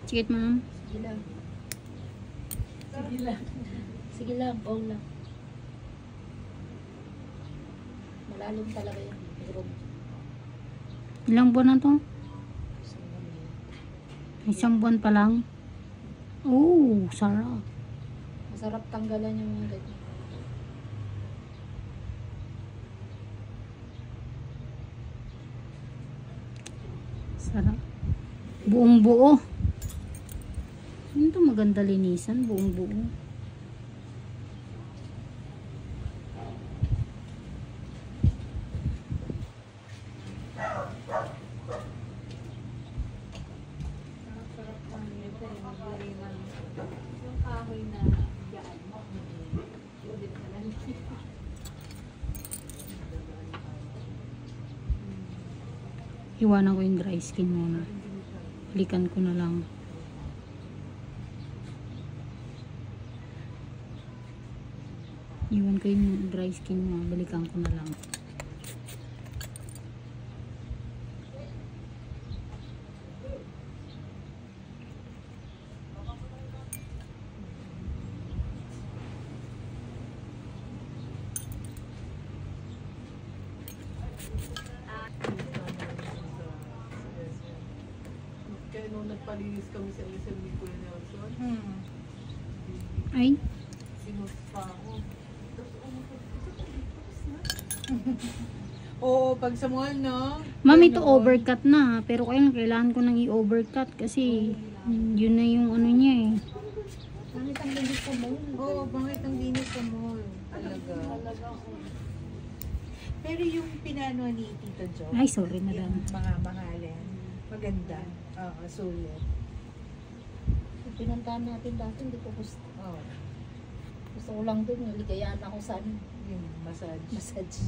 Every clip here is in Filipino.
Chikit, ma'am. Sige lang. Sige lang. Sige lang, all lang. Malalim talaga yung room. Ilang buwan na to? Isang buwan pa lang. Oh, sarap. Masarap tanggalan yung mga ganyan. Sarap. Buong buo. Ano to maganda linisan? Buong buo. Yung kahoy na yan mo. Iwanan ko yung dry skin muna. Balikan ko na lang. Iwan ko yung dry skin mo. Balikan ko na lang. Kaya nung nagpalinis kami sa SM ni Kuya Nelson, Ay, sinus pa ako. Tapos oo, pag sa mall, no? ma'am, ito overcut na. Pero kailangan ko nang i-overcut kasi yun na yung ano niya eh. Bakit ang linis sa mall? Oo, bakit ang linis sa mall? Talaga. Pero yung pinano ni Tito Jo, Ay, sorry madam. yung mga mahalin, maganda. Oo, sulit. Pinuntahan natin dati, hindi ko gusto. Oo, Gusto ko lang dun, naligayahan ako sa ano, yung massage. massage.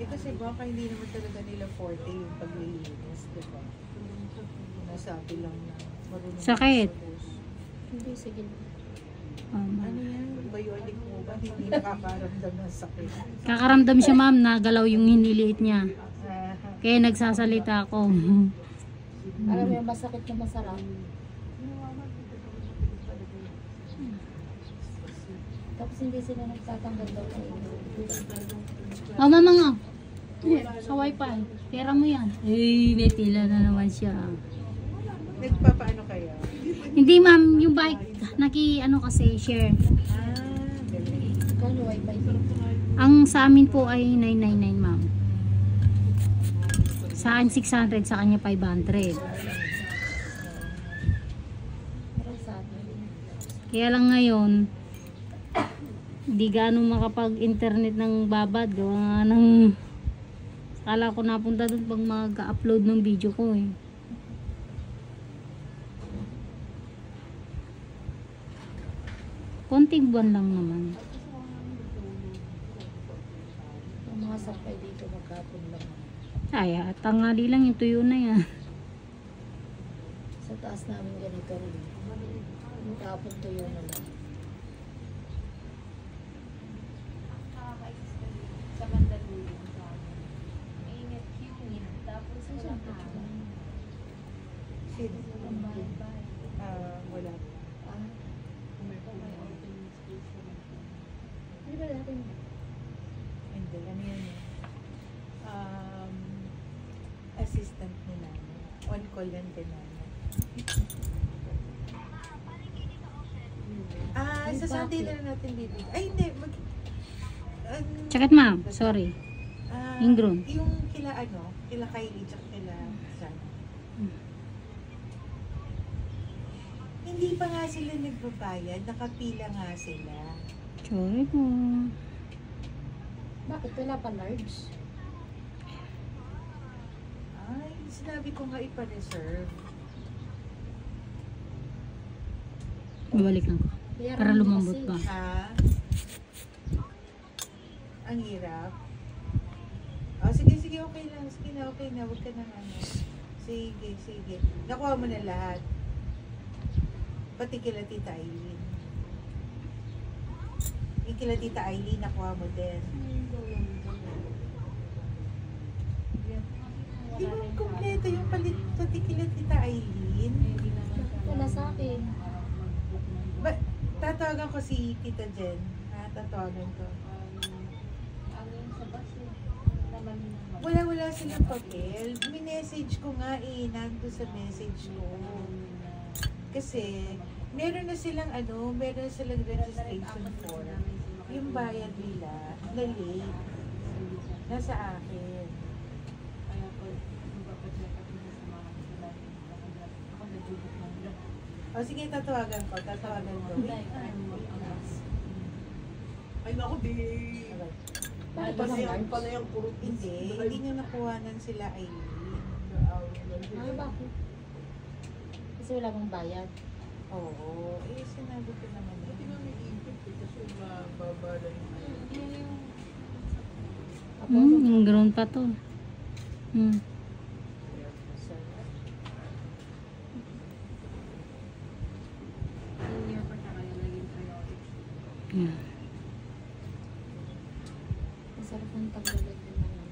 Kasi baka hindi naman talaga nila forte yung paglilinis, diba? Nasabi lang na marunong. Sakit. Hindi, sige. Ano yan? Bionic mo ba? Hindi nakakaramdam ng sakit. Kakaramdam siya ma'am, nagalaw yung hiniliit niya. Ah, Kaya nagsasalita ako. Alam mo yung masakit na masarap. Tapos hindi sila nagtatanggal daw kayo. Oh, mama nga. Sa wifi. Pera mo yan. Eh, may pila na naman siya. nagpapaano kaya? Hindi ma'am, yung bike, ano kasi, share. Ah, galing. Kano wifi? Ang sa amin po ay 999 ma'am. Sa akin 600, sa kanya 500. Meron sa atin. Kaya lang ngayon, hindi gaano makapag-internet ng babad. Gawa nga ng, kala ko napunta doon pag mag-upload ng video ko eh. Konting buwan lang naman. Ang mga sakay dito magkapon lang. Ay, tangali lang yung tuyo na yan. Sa taas namin ganito rin. Magkapon tuyo na lang. Sa Mandaluyong sa amin. Mainit, humid, tapos walang hangin. Sino? Walang bahay-bahay. Wala. Ah, May open space naman. hindi ba natin? Hindi, ano yan eh. Assistant ni Nana. On call yan kay Nana. Sa Sunday na lang natin bibig. Ay, hindi. Tsaka ma'am, sorry. Ingron. Yung kila kila Kylie, tsaka kila San. Hindi pa nga sila nagbabayad, nakapila nga sila. Sorry po. Bakit wala pa large? Ay, sinabi ko nga ipa-reserve. Babalik lang ko. Kaya Para rin lumambot kasi. ba? Ha? Ang hirap. Sige, okay lang. Sige na, okay na. Huwag ka na ano. Sige. Nakuha mo na lahat. Pati kila Tita Aileen. Yung kila Tita Aileen, nakuha mo din. papalit patikila Tita Aileen. Wala sa akin. Tatawagan ko si Tita Jen. Tatawagan ko. Ano yung sa bus naman Wala silang papel. Minessage ko nga nando sa message ko. Kasi, meron na silang registration form. Yung bayad nila, na late. Nasa akin. Kaya po, magpapacheck up na sa mga kapatid. Ako nag-book ng blood. O sige, tatawagan ko. Wait. Ay naku, di. Bakit pa Kasi naman? ang pala yung puro Hindi nyo nakuhanan sila Aileen. Bakit? Kasi wala bang bayad. Oo. Sinabi ko naman Hindi yun. nga may ipit kasi mababala yung Yung ground pa to. Senior pa siya kaya naging priority. Yeah. Masarap ng taglalag din naman.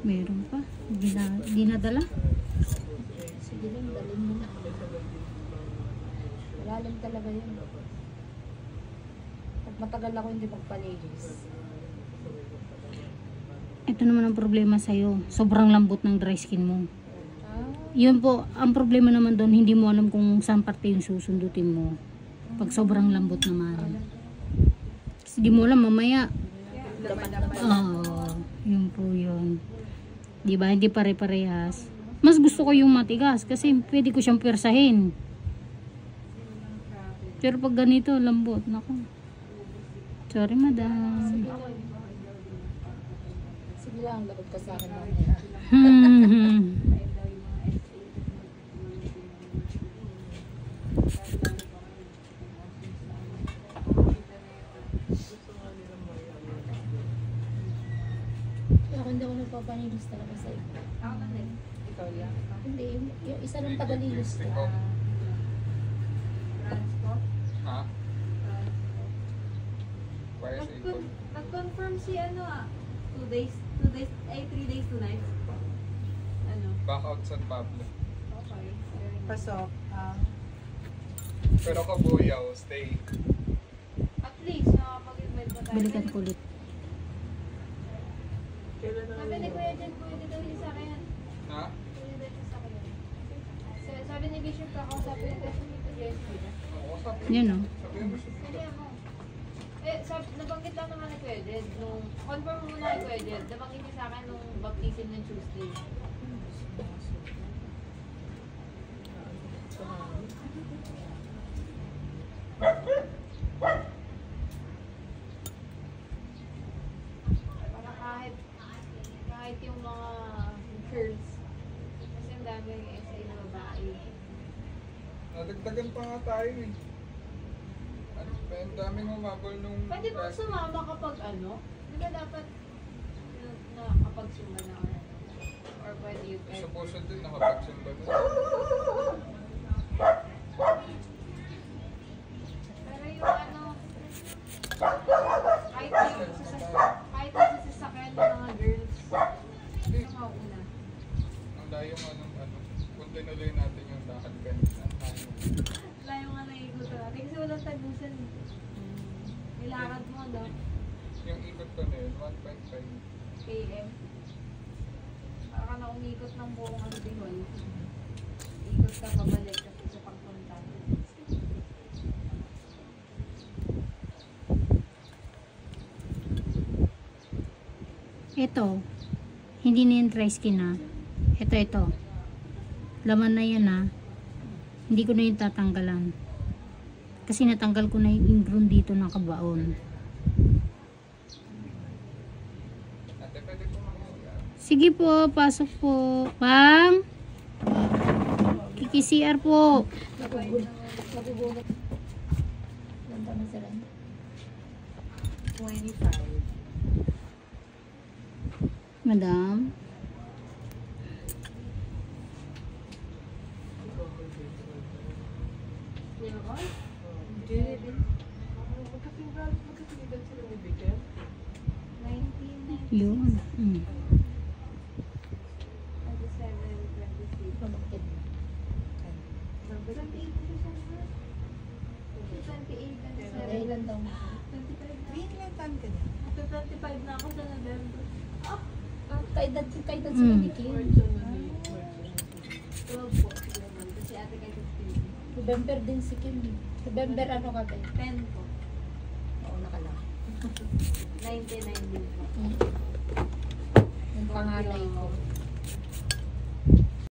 Meron pa. Dinadala. Sige lang, dalhin mo na. Malalim talaga yun. Pag matagal ako hindi magpalinis. Ito naman ang problema sa'yo. Sobrang lambot ng dry skin mo. Ah, Yun po, ang problema naman doon, hindi mo alam kung saan parte yung susundutin mo. Pag sobrang lambot naman. Kasi di mo alam, mamaya. Oo, yun po yun. Di ba? Hindi pare-parehas. Mas gusto ko yung matigas kasi pwede ko siyang persahin. Pero pag ganito, lambot. Naku. Sorry, madam. sige lang, lagot ka sa akin mamaya. Kaya ako hindi ako nagpapanilis talaga sa iba. Ako na din. Ikaw lang. Hindi, yung isa lang tagalinis ko. Transport. Ha? Kaya sa ipon. Nag-confirm si 3 days, 2 nights. Ano? Back out San Pablo. Okay. Very nice. Pasok. Pero Kabuyaw, stay. At least, nakapag-invite pa tayo. Balikan ko ulit. Kailan na Sabi ni Kuya Jen, pwede daw yung sa akin. Ha? Pwede daw yung sa akin. Sabi ni Bishop, kakausapin yung kasi ni Kuya Jen. Oo, sabi. Yun o. Sabi mo siya. Sige mo. Nabanggit lang naman ni Kuya Jen. Confirm mo muna kay Kuya Jen. Nabanggit niya sa akin nung baptism ng Tuesday. Para kahit yung mga girls. Kasi ang daming essay na babae. Nadagdagan pa nga tayo eh. Ano, ang daming humabol nung... Pwede bang sumama kapag Di ba dapat na kapag sumama na or pwede yung Sa puso din, nakapagsimba na. pero yung kahit yung sasakyan ng mga girls, yung mauna. Ang dayong punta nuloy natin yung lakad kanina. Layo nga naikutan natin kasi walang tagusan. Nilakad mo Yung ikot ko na yun, 1.5. km. Para ka na umikot ng buong Bicol. Ikot ka pabalik kasi sa pagpunta. Ito, hindi na yung dry skin na. Ito. Laman na yan ha. Hindi ko na yung tatanggalan. Kasi natanggal ko na yung ingrown dito ng kabaon. Ate, pwede po makikita. Sige po, pasok po. Pang! Kiki-CR po. Nagugulat. Ganda na sila. 25. Madam. Di ba? Magkatinggal sila ni Bikel. 19 Yun. 27, 26. Pamangkin mo. 28 na siya na. 28, 27. Ilan daw? 25 Green lang taon ka na. 25 na ako sa November. Kaedad Mm. sila ni Kim. March na ni March. 12 po. Kasi ate kay 15. November din si Kim. November ano ka ba? 10 po. Oo, nakalaki. 99 din po. Yung panganay ko.